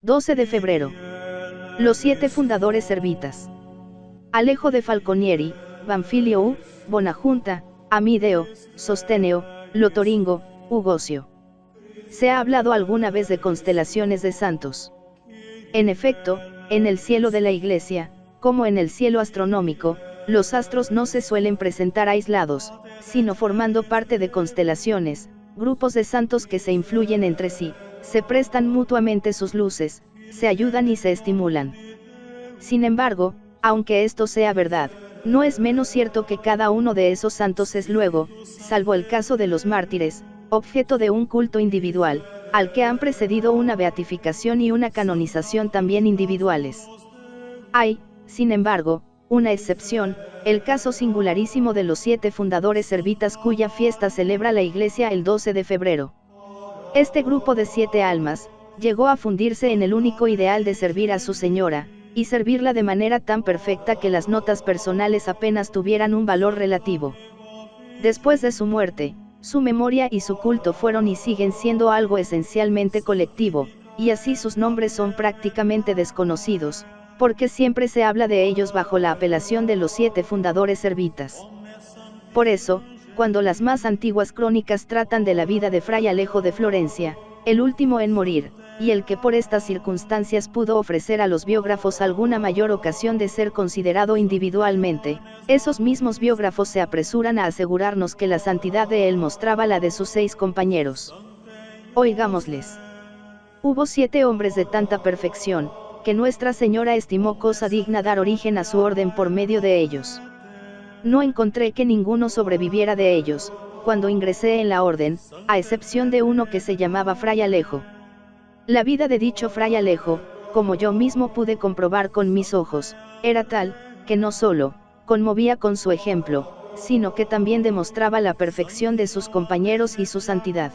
12 de febrero. Los 7 fundadores servitas. Alejo de Falconieri, Banfilio, Bonajunta, Amideo, Sosteneo, Lotoringo, Ugocio. ¿Se ha hablado alguna vez de constelaciones de santos? En efecto, en el cielo de la Iglesia, como en el cielo astronómico, los astros no se suelen presentar aislados, sino formando parte de constelaciones, grupos de santos que se influyen entre sí, se prestan mutuamente sus luces, se ayudan y se estimulan. Sin embargo, aunque esto sea verdad, no es menos cierto que cada uno de esos santos es luego, salvo el caso de los mártires, objeto de un culto individual, al que han precedido una beatificación y una canonización también individuales. Hay, sin embargo, una excepción, el caso singularísimo de los 7 fundadores servitas cuya fiesta celebra la Iglesia el 12 de febrero. Este grupo de 7 almas, llegó a fundirse en el único ideal de servir a su Señora, y servirla de manera tan perfecta que las notas personales apenas tuvieran un valor relativo. Después de su muerte, su memoria y su culto fueron y siguen siendo algo esencialmente colectivo, y así sus nombres son prácticamente desconocidos, porque siempre se habla de ellos bajo la apelación de los 7 fundadores servitas. Por eso, cuando las más antiguas crónicas tratan de la vida de Fray Alejo de Florencia, el último en morir, y el que por estas circunstancias pudo ofrecer a los biógrafos alguna mayor ocasión de ser considerado individualmente, esos mismos biógrafos se apresuran a asegurarnos que la santidad de él mostraba la de sus 6 compañeros. Oigámosles. Hubo 7 hombres de tanta perfección, que Nuestra Señora estimó cosa digna dar origen a su orden por medio de ellos. No encontré que ninguno sobreviviera de ellos, cuando ingresé en la orden, a excepción de uno que se llamaba Fray Alejo. La vida de dicho Fray Alejo, como yo mismo pude comprobar con mis ojos, era tal, que no solo conmovía con su ejemplo, sino que también demostraba la perfección de sus compañeros y su santidad.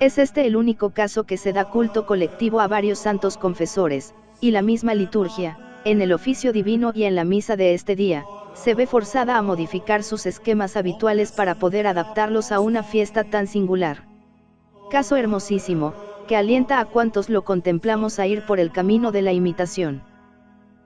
Es este el único caso que se da culto colectivo a varios santos confesores, y la misma liturgia, en el oficio divino y en la misa de este día, se ve forzada a modificar sus esquemas habituales para poder adaptarlos a una fiesta tan singular. Caso hermosísimo, que alienta a cuantos lo contemplamos a ir por el camino de la imitación.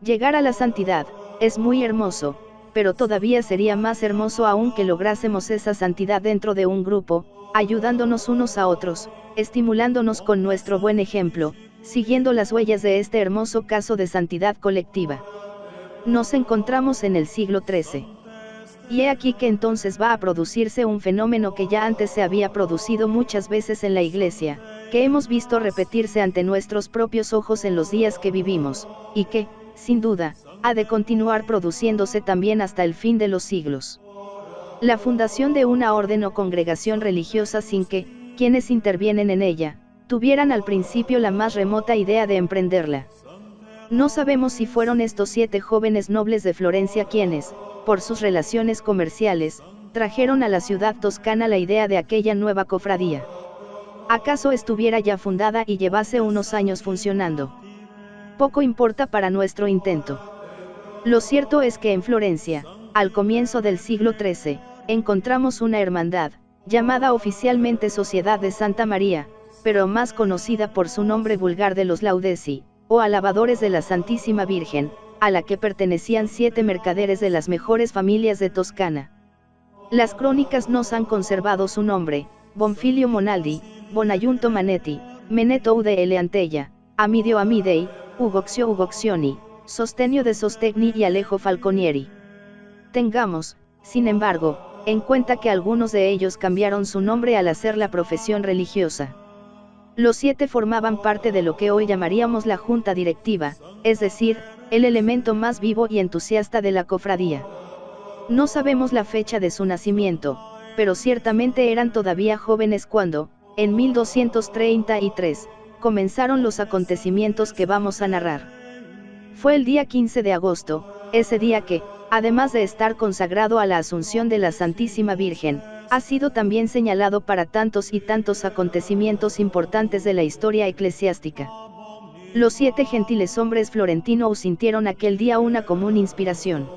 Llegar a la santidad, es muy hermoso, pero todavía sería más hermoso aún que lográsemos esa santidad dentro de un grupo, ayudándonos unos a otros, estimulándonos con nuestro buen ejemplo, siguiendo las huellas de este hermoso caso de santidad colectiva. Nos encontramos en el siglo XIII. Y he aquí que entonces va a producirse un fenómeno que ya antes se había producido muchas veces en la Iglesia, que hemos visto repetirse ante nuestros propios ojos en los días que vivimos, y que, sin duda, ha de continuar produciéndose también hasta el fin de los siglos. La fundación de una orden o congregación religiosa sin que, quienes intervienen en ella, tuvieran al principio la más remota idea de emprenderla. No sabemos si fueron estos 7 jóvenes nobles de Florencia quienes, por sus relaciones comerciales, trajeron a la ciudad toscana la idea de aquella nueva cofradía. ¿Acaso estuviera ya fundada y llevase unos años funcionando? Poco importa para nuestro intento. Lo cierto es que en Florencia, al comienzo del siglo XIII, encontramos una hermandad, llamada oficialmente Sociedad de Santa María, pero más conocida por su nombre vulgar de los Laudesi, o alabadores de la Santísima Virgen, a la que pertenecían 7 mercaderes de las mejores familias de Toscana. Las crónicas nos han conservado su nombre: Bonfilio Monaldi, Bonaiunto Manetti, Meneto de Eleantella, Amidio Amidei, Ugoxio Ugoxioni, Sostenio de Sostegni y Alejo Falconieri. Tengamos, sin embargo, en cuenta que algunos de ellos cambiaron su nombre al hacer la profesión religiosa. Los 7 formaban parte de lo que hoy llamaríamos la junta directiva, es decir, el elemento más vivo y entusiasta de la cofradía. No sabemos la fecha de su nacimiento, pero ciertamente eran todavía jóvenes cuando, en 1233, comenzaron los acontecimientos que vamos a narrar. Fue el día 15 de agosto, ese día que, además de estar consagrado a la Asunción de la Santísima Virgen, ha sido también señalado para tantos y tantos acontecimientos importantes de la historia eclesiástica. Los 7 gentiles hombres florentinos sintieron aquel día una común inspiración.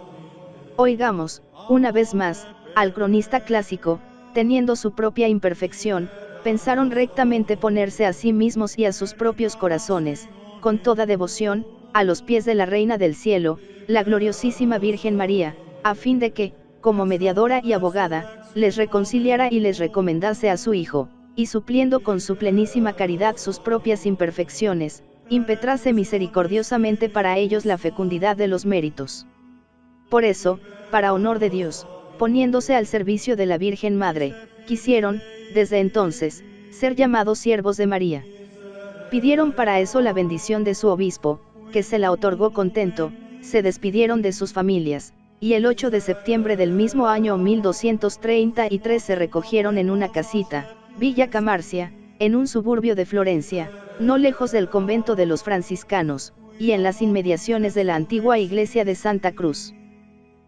Oigamos, una vez más, al cronista clásico, teniendo su propia imperfección, pensaron rectamente ponerse a sí mismos y a sus propios corazones, con toda devoción, a los pies de la Reina del Cielo, la gloriosísima Virgen María, a fin de que, como mediadora y abogada, les reconciliara y les recomendase a su Hijo, y supliendo con su plenísima caridad sus propias imperfecciones, impetrase misericordiosamente para ellos la fecundidad de los méritos. Por eso, para honor de Dios, poniéndose al servicio de la Virgen Madre, quisieron, desde entonces, ser llamados siervos de María. Pidieron para eso la bendición de su obispo, que se la otorgó contento, se despidieron de sus familias, y el 8 de septiembre del mismo año 1233 se recogieron en una casita, Villa Camarcia, en un suburbio de Florencia, no lejos del convento de los franciscanos, y en las inmediaciones de la antigua iglesia de Santa Cruz.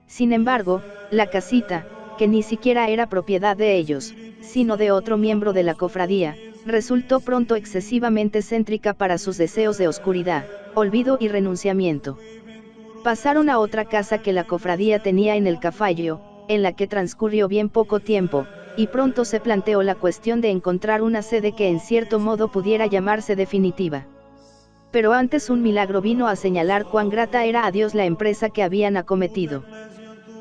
Sin embargo, la casita, que ni siquiera era propiedad de ellos, sino de otro miembro de la cofradía, resultó pronto excesivamente céntrica para sus deseos de oscuridad, olvido y renunciamiento. Pasaron a otra casa que la cofradía tenía en el Cafallo, en la que transcurrió bien poco tiempo, y pronto se planteó la cuestión de encontrar una sede que en cierto modo pudiera llamarse definitiva. Pero antes un milagro vino a señalar cuán grata era a Dios la empresa que habían acometido.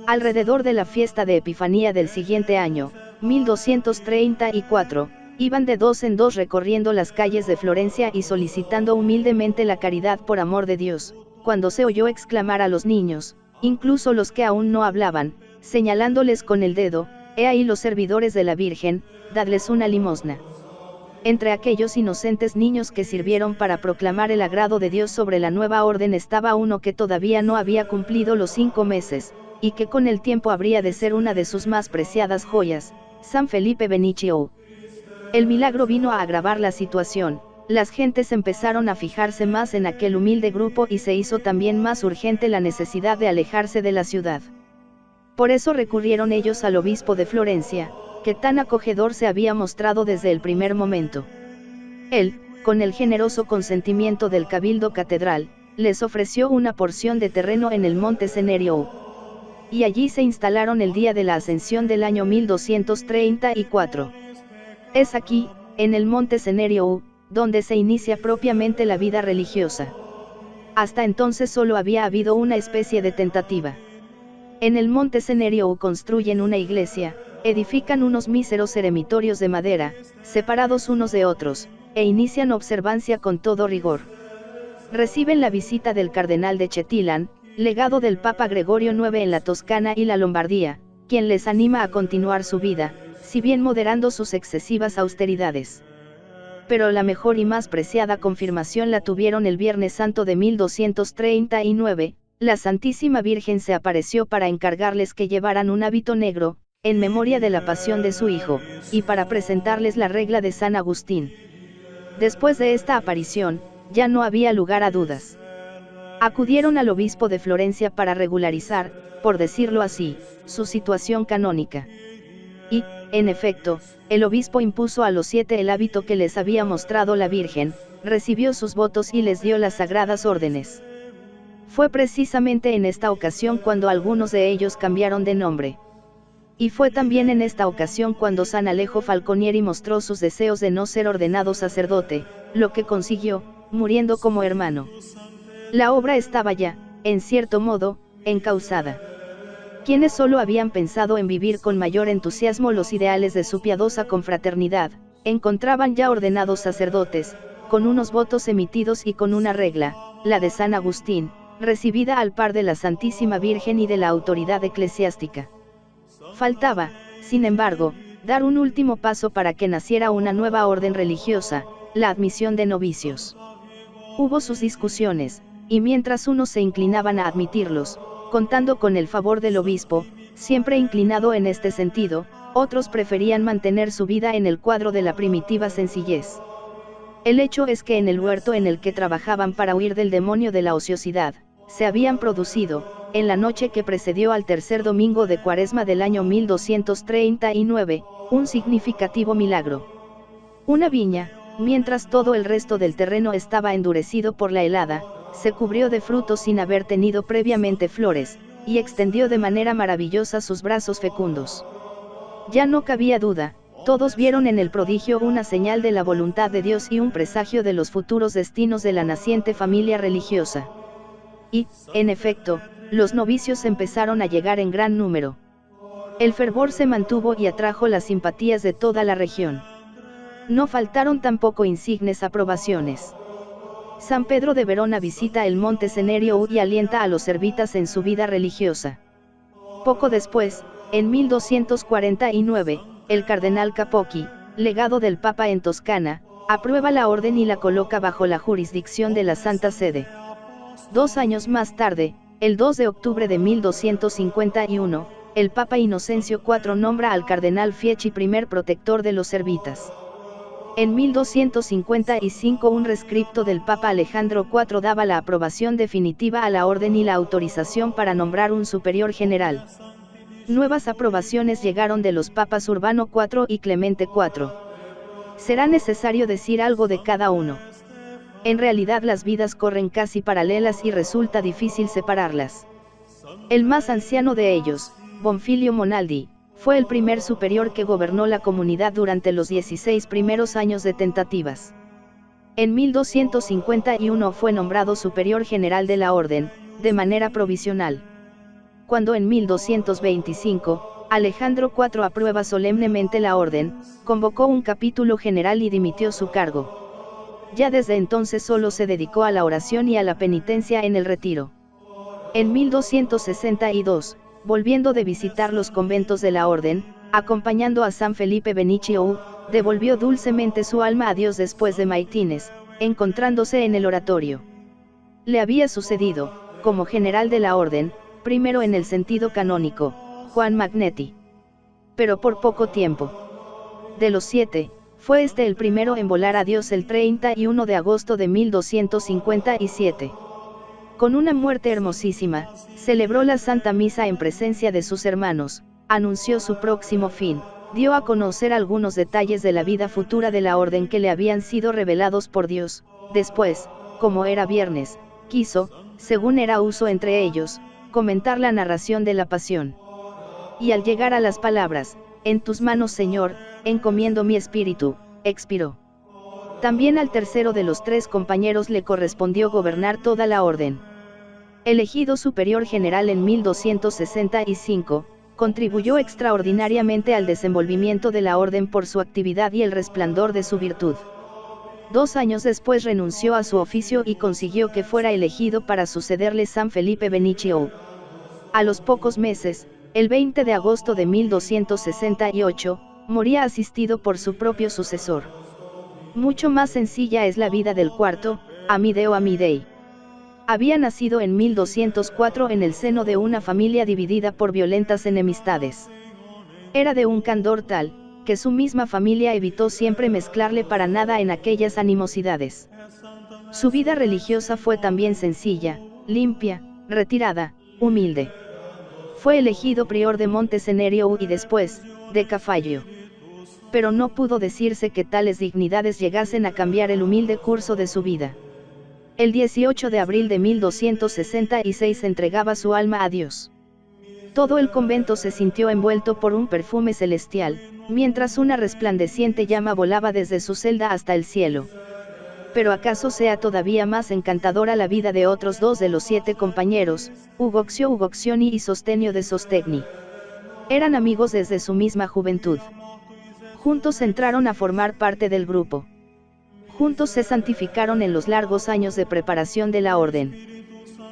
Alrededor de la fiesta de Epifanía del siguiente año, 1234, iban de dos en dos recorriendo las calles de Florencia y solicitando humildemente la caridad por amor de Dios, cuando se oyó exclamar a los niños, incluso los que aún no hablaban, señalándoles con el dedo: «He ahí los servidores de la Virgen, dadles una limosna». Entre aquellos inocentes niños que sirvieron para proclamar el agrado de Dios sobre la nueva orden estaba uno que todavía no había cumplido los 5 meses, y que con el tiempo habría de ser una de sus más preciadas joyas, San Felipe Benicio. El milagro vino a agravar la situación, las gentes empezaron a fijarse más en aquel humilde grupo y se hizo también más urgente la necesidad de alejarse de la ciudad. Por eso recurrieron ellos al obispo de Florencia, que tan acogedor se había mostrado desde el primer momento. Él, con el generoso consentimiento del Cabildo Catedral, les ofreció una porción de terreno en el monte Cenerio, y allí se instalaron el día de la Ascensión del año 1234. Es aquí, en el monte Cenerio, donde se inicia propiamente la vida religiosa. Hasta entonces solo había habido una especie de tentativa. En el monte Cenerio construyen una iglesia, edifican unos míseros eremitorios de madera, separados unos de otros, e inician observancia con todo rigor. Reciben la visita del cardenal de Chettilan, legado del Papa Gregorio IX en la Toscana y la Lombardía, quien les anima a continuar su vida, si bien moderando sus excesivas austeridades. Pero la mejor y más preciada confirmación la tuvieron el Viernes Santo de 1239, la Santísima Virgen se apareció para encargarles que llevaran un hábito negro, en memoria de la pasión de su Hijo, y para presentarles la regla de San Agustín. Después de esta aparición, ya no había lugar a dudas. Acudieron al obispo de Florencia para regularizar, por decirlo así, su situación canónica. Y, en efecto, el obispo impuso a los 7 el hábito que les había mostrado la Virgen, recibió sus votos y les dio las sagradas órdenes. Fue precisamente en esta ocasión cuando algunos de ellos cambiaron de nombre. Y fue también en esta ocasión cuando San Alejo Falconieri mostró sus deseos de no ser ordenado sacerdote, lo que consiguió, muriendo como hermano. La obra estaba ya, en cierto modo, encauzada. Quienes solo habían pensado en vivir con mayor entusiasmo los ideales de su piadosa confraternidad, encontraban ya ordenados sacerdotes, con unos votos emitidos y con una regla, la de San Agustín, recibida al par de la Santísima Virgen y de la autoridad eclesiástica. Faltaba, sin embargo, dar un último paso para que naciera una nueva orden religiosa, la admisión de novicios. Hubo sus discusiones, y mientras unos se inclinaban a admitirlos, contando con el favor del obispo, siempre inclinado en este sentido, otros preferían mantener su vida en el cuadro de la primitiva sencillez. El hecho es que en el huerto en el que trabajaban para huir del demonio de la ociosidad, se habían producido, en la noche que precedió al tercer domingo de Cuaresma del año 1239, un significativo milagro. Una viña, mientras todo el resto del terreno estaba endurecido por la helada, se cubrió de frutos sin haber tenido previamente flores, y extendió de manera maravillosa sus brazos fecundos. Ya no cabía duda, Todos vieron en el prodigio una señal de la voluntad de Dios y un presagio de los futuros destinos de la naciente familia religiosa. Y, en efecto, los novicios empezaron a llegar en gran número. El fervor se mantuvo y atrajo las simpatías de toda la región. No faltaron tampoco insignes aprobaciones. San Pedro de Verona visita el monte Cenerio y alienta a los servitas en su vida religiosa. Poco después, en 1249, el cardenal Capocchi, legado del Papa en Toscana, aprueba la orden y la coloca bajo la jurisdicción de la Santa Sede. 2 años más tarde, el 2 de octubre de 1251, el Papa Inocencio IV nombra al cardenal Fieschi primer protector de los servitas. En 1255 un rescripto del Papa Alejandro IV daba la aprobación definitiva a la orden y la autorización para nombrar un superior general. Nuevas aprobaciones llegaron de los papas Urbano IV y Clemente IV. Será necesario decir algo de cada uno. En realidad las vidas corren casi paralelas y resulta difícil separarlas. El más anciano de ellos, Bonfilio Monaldi, fue el primer superior que gobernó la comunidad durante los 16 primeros años de tentativas. En 1251 fue nombrado superior general de la orden, de manera provisional. Cuando en 1225, Alejandro IV aprueba solemnemente la orden, convocó un capítulo general y dimitió su cargo. Ya desde entonces solo se dedicó a la oración y a la penitencia en el retiro. En 1262, volviendo de visitar los conventos de la orden, acompañando a San Felipe Benicio, devolvió dulcemente su alma a Dios después de maitines, encontrándose en el oratorio. Le había sucedido, como general de la orden, primero en el sentido canónico, Juan Magnetti. Pero por poco tiempo. De los 7, fue este el primero en volar a Dios el 31 de agosto de 1257. Con una muerte hermosísima, celebró la Santa Misa en presencia de sus hermanos, anunció su próximo fin, dio a conocer algunos detalles de la vida futura de la orden que le habían sido revelados por Dios. Después, como era viernes, quiso, según era uso entre ellos, comentar la narración de la pasión. Y al llegar a las palabras, «En tus manos, Señor, encomiendo mi espíritu», expiró. También al tercero de los 3 compañeros le correspondió gobernar toda la orden. Elegido superior general en 1265, contribuyó extraordinariamente al desenvolvimiento de la orden por su actividad y el resplandor de su virtud. 2 años después renunció a su oficio y consiguió que fuera elegido para sucederle San Felipe Benicio. A los pocos meses, el 20 de agosto de 1268, moría asistido por su propio sucesor. Mucho más sencilla es la vida del cuarto, Amideo Amidei. Había nacido en 1204 en el seno de una familia dividida por violentas enemistades. Era de un candor tal, que su misma familia evitó siempre mezclarle para nada en aquellas animosidades. Su vida religiosa fue también sencilla, limpia, retirada, humilde. Fue elegido prior de Monte Cenerio y después, de Cafallo. Pero no pudo decirse que tales dignidades llegasen a cambiar el humilde curso de su vida. El 18 de abril de 1266 entregaba su alma a Dios. Todo el convento se sintió envuelto por un perfume celestial, mientras una resplandeciente llama volaba desde su celda hasta el cielo. Pero acaso sea todavía más encantadora la vida de otros 2 de los 7 compañeros, Ugoxio Ugoxioni y Sostenio de Sostegni. Eran amigos desde su misma juventud. Juntos entraron a formar parte del grupo. Juntos se santificaron en los largos años de preparación de la orden.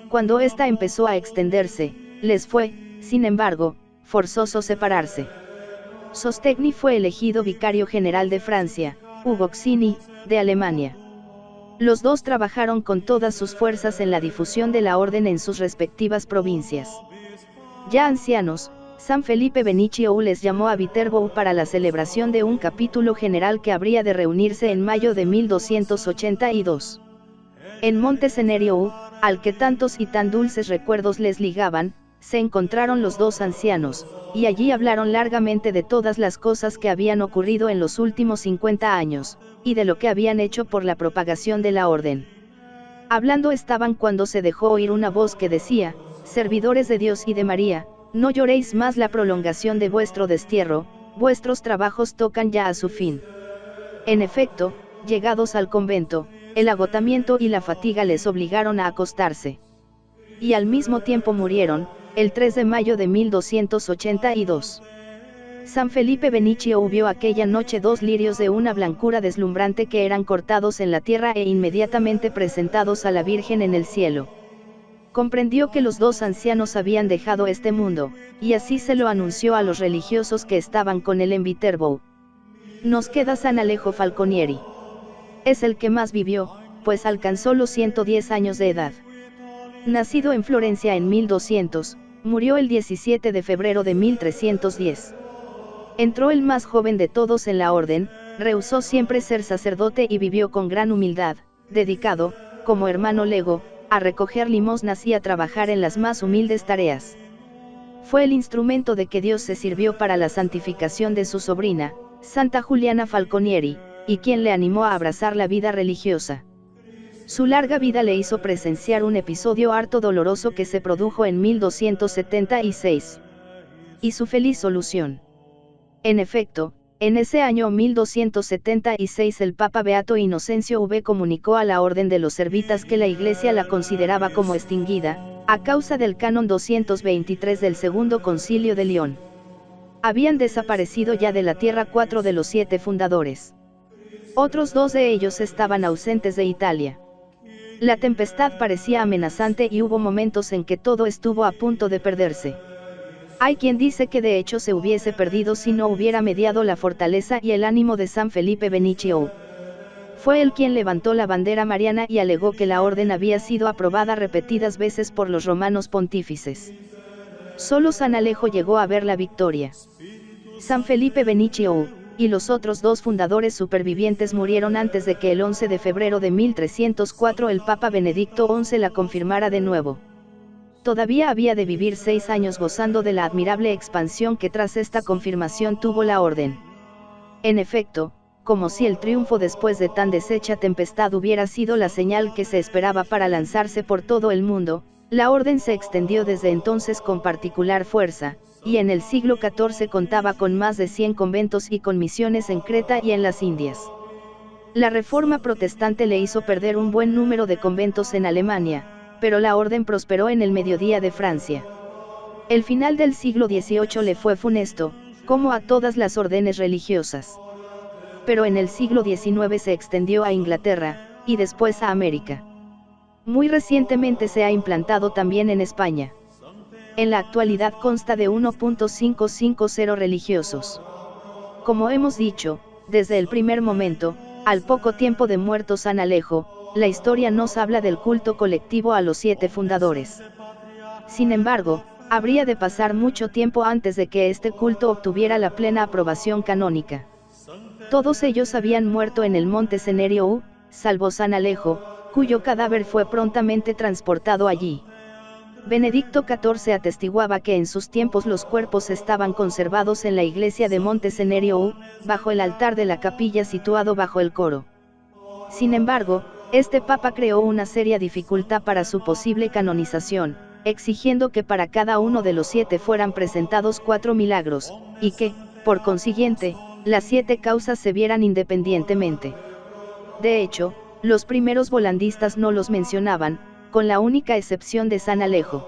Cuando ésta empezó a extenderse, les fue, sin embargo, forzoso separarse. Sostegni fue elegido vicario general de Francia, Ugoxini, de Alemania. Los 2 trabajaron con todas sus fuerzas en la difusión de la orden en sus respectivas provincias. Ya ancianos, San Felipe Benicio les llamó a Viterbo para la celebración de un capítulo general que habría de reunirse en mayo de 1282. En Monte Cenerio, al que tantos y tan dulces recuerdos les ligaban, se encontraron los 2 ancianos, y allí hablaron largamente de todas las cosas que habían ocurrido en los últimos 50 años, y de lo que habían hecho por la propagación de la orden. Hablando estaban cuando se dejó oír una voz que decía: «Servidores de Dios y de María, no lloréis más la prolongación de vuestro destierro, vuestros trabajos tocan ya a su fin. En efecto, llegados al convento, el agotamiento y la fatiga les obligaron a acostarse. Y al mismo tiempo murieron, el 3 de mayo de 1282. San Felipe Benicio vio aquella noche 2 lirios de una blancura deslumbrante que eran cortados en la tierra e inmediatamente presentados a la Virgen en el cielo. Comprendió que los 2 ancianos habían dejado este mundo, y así se lo anunció a los religiosos que estaban con él en Viterbo. Nos queda San Alejo Falconieri. Es el que más vivió, pues alcanzó los 110 años de edad. Nacido en Florencia en 1200, murió el 17 de febrero de 1310. Entró el más joven de todos en la orden, rehusó siempre ser sacerdote y vivió con gran humildad, dedicado, como hermano lego, a recoger limosnas y a trabajar en las más humildes tareas. Fue el instrumento de que Dios se sirvió para la santificación de su sobrina, Santa Juliana Falconieri, y quien le animó a abrazar la vida religiosa. Su larga vida le hizo presenciar un episodio harto doloroso que se produjo en 1276. Y su feliz solución. En efecto, en ese año 1276 el Papa Beato Inocencio V comunicó a la Orden de los Servitas que la Iglesia la consideraba como extinguida, a causa del canon 223 del Segundo Concilio de León. Habían desaparecido ya de la tierra 4 de los 7 fundadores. Otros 2 de ellos estaban ausentes de Italia. La tempestad parecía amenazante y hubo momentos en que todo estuvo a punto de perderse. Hay quien dice que de hecho se hubiese perdido si no hubiera mediado la fortaleza y el ánimo de San Felipe Benicio. Fue él quien levantó la bandera mariana y alegó que la orden había sido aprobada repetidas veces por los romanos pontífices. Solo San Alejo llegó a ver la victoria. San Felipe Benicio, y los otros 2 fundadores supervivientes murieron antes de que el 11 de febrero de 1304 el Papa Benedicto XI la confirmara de nuevo. Todavía había de vivir 6 años gozando de la admirable expansión que tras esta confirmación tuvo la orden. En efecto, como si el triunfo después de tan deshecha tempestad hubiera sido la señal que se esperaba para lanzarse por todo el mundo, la orden se extendió desde entonces con particular fuerza, y en el siglo XIV contaba con más de 100 conventos y con misiones en Creta y en las Indias. La reforma protestante le hizo perder un buen número de conventos en Alemania, pero la orden prosperó en el mediodía de Francia. El final del siglo XVIII le fue funesto, como a todas las órdenes religiosas. Pero en el siglo XIX se extendió a Inglaterra, y después a América. Muy recientemente se ha implantado también en España. En la actualidad consta de 1.550 religiosos. Como hemos dicho, desde el primer momento, al poco tiempo de muerto San Alejo, la historia nos habla del culto colectivo a los 7 fundadores. Sin embargo, habría de pasar mucho tiempo antes de que este culto obtuviera la plena aprobación canónica. Todos ellos habían muerto en el monte Cenerio, salvo San Alejo, cuyo cadáver fue prontamente transportado allí. Benedicto XIV atestiguaba que en sus tiempos los cuerpos estaban conservados en la iglesia de Monte Cenerio, bajo el altar de la capilla situado bajo el coro. Sin embargo, este papa creó una seria dificultad para su posible canonización, exigiendo que para cada uno de los 7 fueran presentados 4 milagros, y que, por consiguiente, las 7 causas se vieran independientemente. De hecho, los primeros volandistas no los mencionaban, con la única excepción de San Alejo.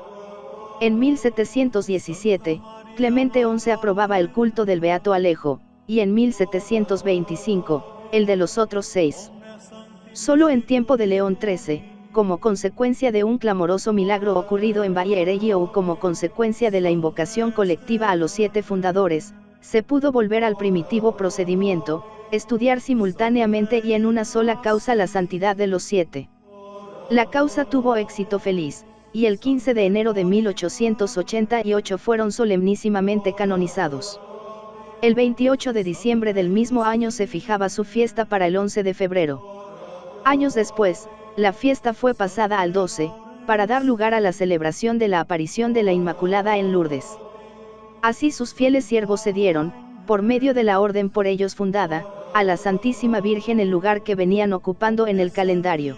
En 1717, Clemente XI aprobaba el culto del Beato Alejo, y en 1725, el de los otros 6. Solo en tiempo de León XIII, como consecuencia de un clamoroso milagro ocurrido en Valleregio o como consecuencia de la invocación colectiva a los 7 fundadores, se pudo volver al primitivo procedimiento, estudiar simultáneamente y en una sola causa la santidad de los 7. La causa tuvo éxito feliz, y el 15 de enero de 1888 fueron solemnísimamente canonizados. El 28 de diciembre del mismo año se fijaba su fiesta para el 11 de febrero. Años después, la fiesta fue pasada al 12, para dar lugar a la celebración de la aparición de la Inmaculada en Lourdes. Así sus fieles siervos se dieron, por medio de la orden por ellos fundada, a la Santísima Virgen el lugar que venían ocupando en el calendario.